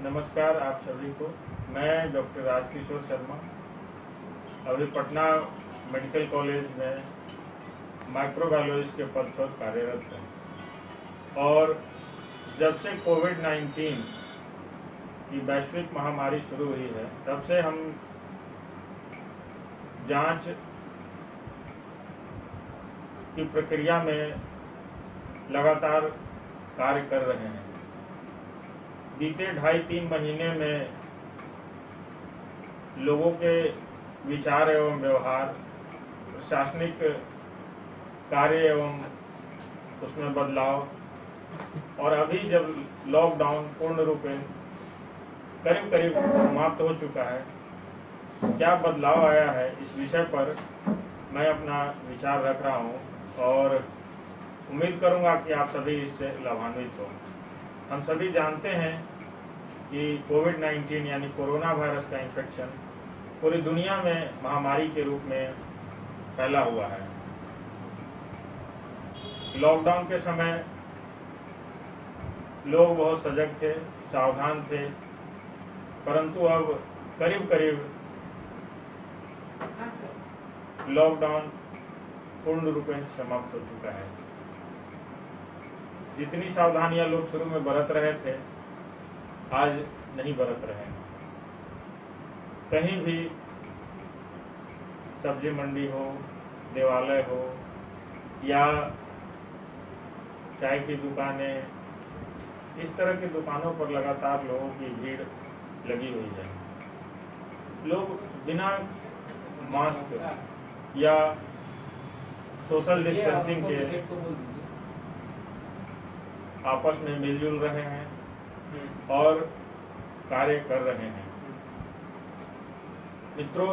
नमस्कार आप सभी को। मैं डॉक्टर राजकिशोर शर्मा अभी पटना मेडिकल कॉलेज में माइक्रोबायोलॉजिस्ट के पद पर कार्यरत हूँ और जब से कोविड-19 की वैश्विक महामारी शुरू हुई है तब से हम जांच की प्रक्रिया में लगातार कार्य कर रहे हैं। बीते 2.5-3 महीने में लोगों के विचार एवं व्यवहार, प्रशासनिक कार्य एवं उसमें बदलाव और अभी जब लॉकडाउन पूर्ण रूप में करीब समाप्त हो चुका है, क्या बदलाव आया है इस विषय पर मैं अपना विचार रख रहा हूं और उम्मीद करूंगा कि आप सभी इससे लाभान्वित हो। हम सभी जानते हैं कि कोविड-19 यानी कोरोना वायरस का इन्फेक्शन पूरी दुनिया में महामारी के रूप में फैला हुआ है। लॉकडाउन के समय लोग बहुत सजग थे, सावधान थे, परंतु अब करीब लॉकडाउन पूर्ण रूप में समाप्त हो चुका है। जितनी सावधानियां लोग शुरू में बरत रहे थे, आज नहीं बरत रहे हैं। कहीं भी सब्जी मंडी हो, देवालय हो या चाय की दुकानें, इस तरह की दुकानों पर लगातार लोगों की भीड़ लगी हुई है। लोग बिना मास्क या सोशल डिस्टेंसिंग के आपस में मिलजुल रहे हैं और कार्य कर रहे हैं। मित्रों,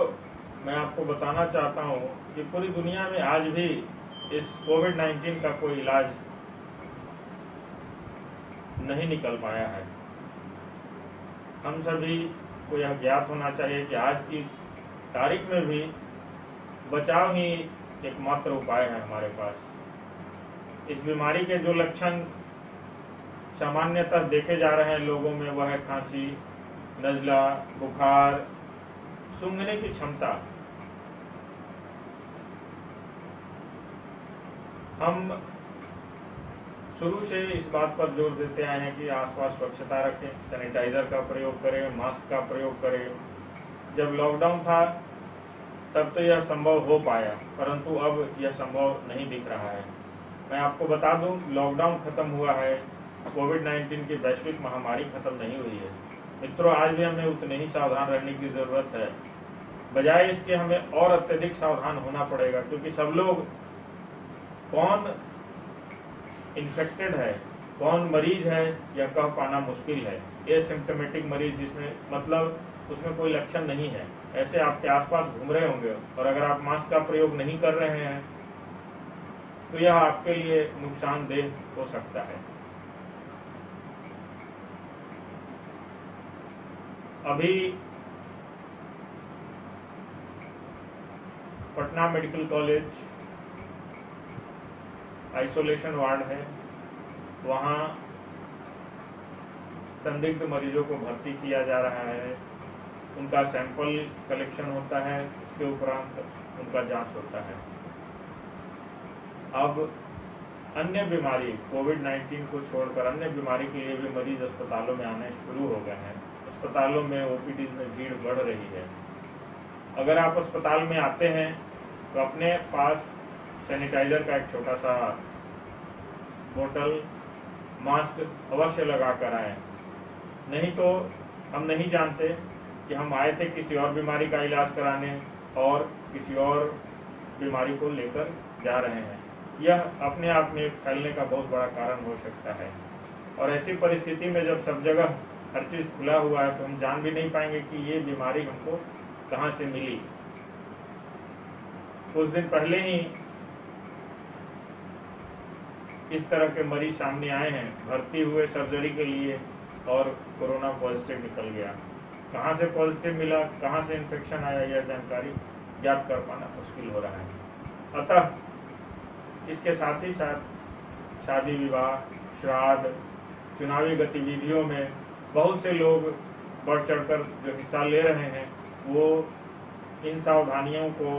मैं आपको बताना चाहता हूं कि पूरी दुनिया में आज भी इस कोविड-19 का कोई इलाज नहीं निकल पाया है। हम सभी को यह ज्ञात होना चाहिए कि आज की तारीख में भी बचाव ही एकमात्र उपाय है हमारे पास। इस बीमारी के जो लक्षण सामान्यतः देखे जा रहे हैं लोगों में, वह है खांसी, नज़ला, बुखार, सूंघने की क्षमता। हम शुरू से इस बात पर जोर देते आए हैं कि आसपास स्वच्छता रखें, सैनिटाइजर का प्रयोग करें, मास्क का प्रयोग करें। जब लॉकडाउन था तब तो यह संभव हो पाया, परंतु अब यह संभव नहीं दिख रहा है। मैं आपको बता दूं, लॉकडाउन खत्म हुआ है, कोविड-19 की वैश्विक महामारी खत्म नहीं हुई है। मित्रों, आज भी हमें उतने ही सावधान रहने की जरूरत है। बजाय इसके हमें और अत्यधिक सावधान होना पड़ेगा, क्योंकि सब लोग कौन इन्फेक्टेड है, कौन मरीज है, यह कह पाना मुश्किल है। एसिम्प्टोमेटिक मरीज, जिसमें मतलब उसमें कोई लक्षण नहीं है, ऐसे आपके आसपास घूम रहे होंगे और अगर आप मास्क का प्रयोग नहीं कर रहे हैं तो यह आपके लिए नुकसानदेह हो सकता है। अभी Patna medical college isolation ward है, वहाँ संदिग्ध मरीजों को भर्ती किया जा रहा है। उनका सैंपल कलेक्शन होता है, उसके उपरांत उनका जांच होता है। अब अन्य बीमारी, कोविड-19 को छोड़कर अन्य बीमारी के लिए भी मरीज अस्पतालों में आने शुरू हो गए हैं। अस्पतालों में ओपीडी में भीड़ बढ़ रही है। अगर आप अस्पताल में आते हैं तो अपने पास सैनिटाइजर का एक छोटा सा बोतल, मास्क अवश्य लगा कर आए। नहीं तो हम नहीं जानते कि हम आए थे किसी और बीमारी का इलाज कराने और किसी और बीमारी को लेकर जा रहे हैं। यह अपने आप में फैलने का बहुत बड़ा कारण हो सकता है। और ऐसी परिस्थिति में जब सब जगह हर चीज़ खुला हुआ है तो हम जान भी नहीं पाएंगे कि ये बीमारी हमको कहाँ से मिली। कुछ दिन पहले ही इस तरह के मरीज सामने आए हैं, भर्ती हुए सर्जरी के लिए और कोरोना पॉजिटिव निकल गया। कहाँ से पॉजिटिव मिला, कहाँ से इन्फेक्शन आया, यह जानकारी ज्ञात कर पाना मुश्किल हो रहा है। अतः इसके साथ ही साथ शादी विवाह, श्राद्ध, चुनावी गतिविधियों में बहुत से लोग बढ़ चढ़कर जो हिस्सा ले रहे हैं वो इन सावधानियों को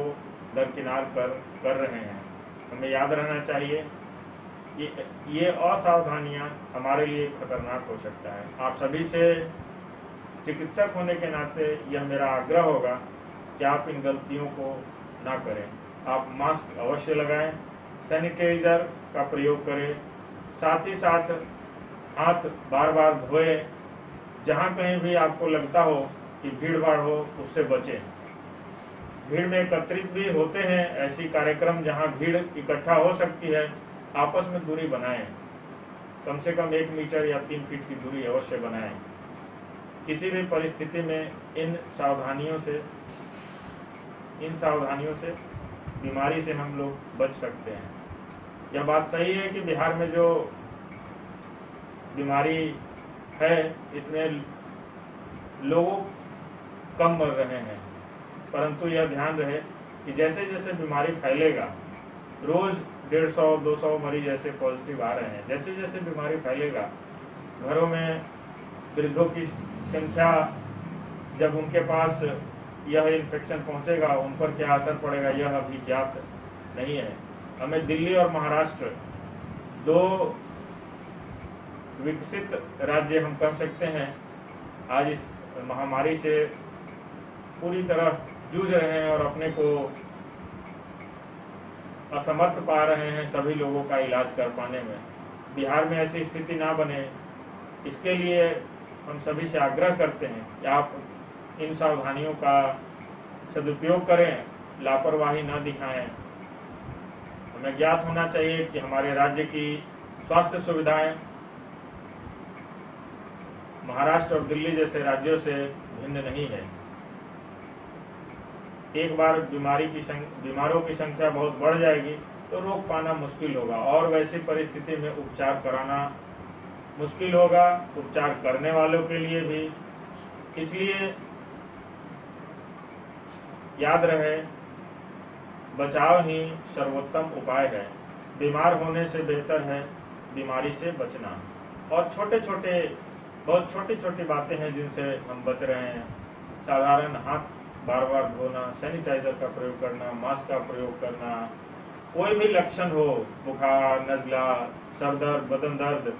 दरकिनार कर रहे हैं। हमें याद रहना चाहिए कि ये असावधानियां हमारे लिए खतरनाक हो सकता है। आप सभी से चिकित्सक होने के नाते यह मेरा आग्रह होगा कि आप इन गलतियों को ना करें। आप मास्क अवश्य लगाएं, सैनिटाइजर का प्रयोग करें, साथ ही साथ हाथ बार बार धोएं। जहाँ कहीं भी आपको लगता हो कि भीड़ भाड़ हो उससे बचें। भीड़ में एकत्रित भी होते हैं, ऐसी कार्यक्रम जहाँ भीड़ इकट्ठा हो सकती है, आपस में दूरी बनाएं। कम से कम 1 मीटर या 3 फीट की दूरी अवश्य बनाएं। किसी भी परिस्थिति में इन सावधानियों से बीमारी से हम लोग बच सकते हैं। यह बात सही है कि बिहार में जो बीमारी है इसमें लोग कम मर रहे हैं, परंतु यह ध्यान रहे कि जैसे जैसे बीमारी फैलेगा, रोज 150-200 मरीज ऐसे पॉजिटिव आ रहे हैं, जैसे जैसे बीमारी फैलेगा घरों में वृद्धों की संख्या, जब उनके पास यह इन्फेक्शन पहुंचेगा उन पर क्या असर पड़ेगा यह अभी ज्ञात नहीं है। हमें दिल्ली और महाराष्ट्र 2 विकसित राज्य हम कह सकते हैं, आज इस महामारी से पूरी तरह जूझ रहे हैं और अपने को असमर्थ पा रहे हैं सभी लोगों का इलाज कर पाने में। बिहार में ऐसी स्थिति ना बने, इसके लिए हम सभी से आग्रह करते हैं कि आप इन सावधानियों का सदुपयोग करें, लापरवाही न दिखाएं। हमें ज्ञात होना चाहिए कि हमारे राज्य की स्वास्थ्य सुविधाएं महाराष्ट्र और दिल्ली जैसे राज्यों से भिन्न नहीं है। एक बार बीमारों की संख्या बहुत बढ़ जाएगी तो रोक पाना मुश्किल होगा और वैसी परिस्थिति में उपचार कराना मुश्किल होगा, उपचार करने वालों के लिए भी। इसलिए याद रहे, बचाव ही सर्वोत्तम उपाय है। बीमार होने से बेहतर है बीमारी से बचना। और बहुत छोटी छोटी बातें हैं जिनसे हम बच रहे हैं। साधारण हाथ बार बार धोना, सैनिटाइजर का प्रयोग करना, मास्क का प्रयोग करना। कोई भी लक्षण हो, बुखार, नज़ला, सर दर्द, बदन दर्द,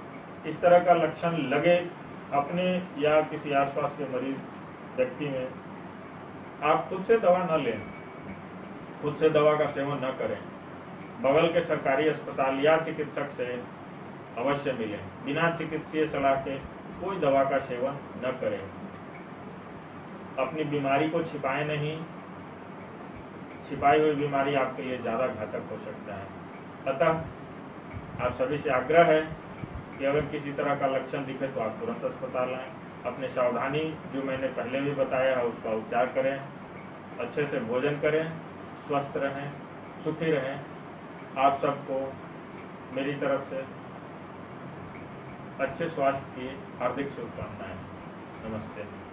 इस तरह का लक्षण लगे अपने या किसी आसपास के मरीज व्यक्ति में, आप खुद से दवा न लें, खुद से दवा का सेवन न करें। बगल के सरकारी अस्पताल या चिकित्सक से अवश्य मिलें। बिना चिकित्सीय सलाह के कोई दवा का सेवन न करें। अपनी बीमारी को छिपाएं नहीं, छिपाई हुई बीमारी आपके लिए ज़्यादा घातक हो सकता है। अतः आप सभी से आग्रह है कि अगर किसी तरह का लक्षण दिखे तो आप तुरंत अस्पताल आएँ। अपनी सावधानी जो मैंने पहले भी बताया है उसका उपचार करें, अच्छे से भोजन करें, स्वस्थ रहें, सुखी रहें। आप सबको मेरी तरफ से अच्छे स्वास्थ्य की हार्दिक शुभकामनाएं। नमस्ते।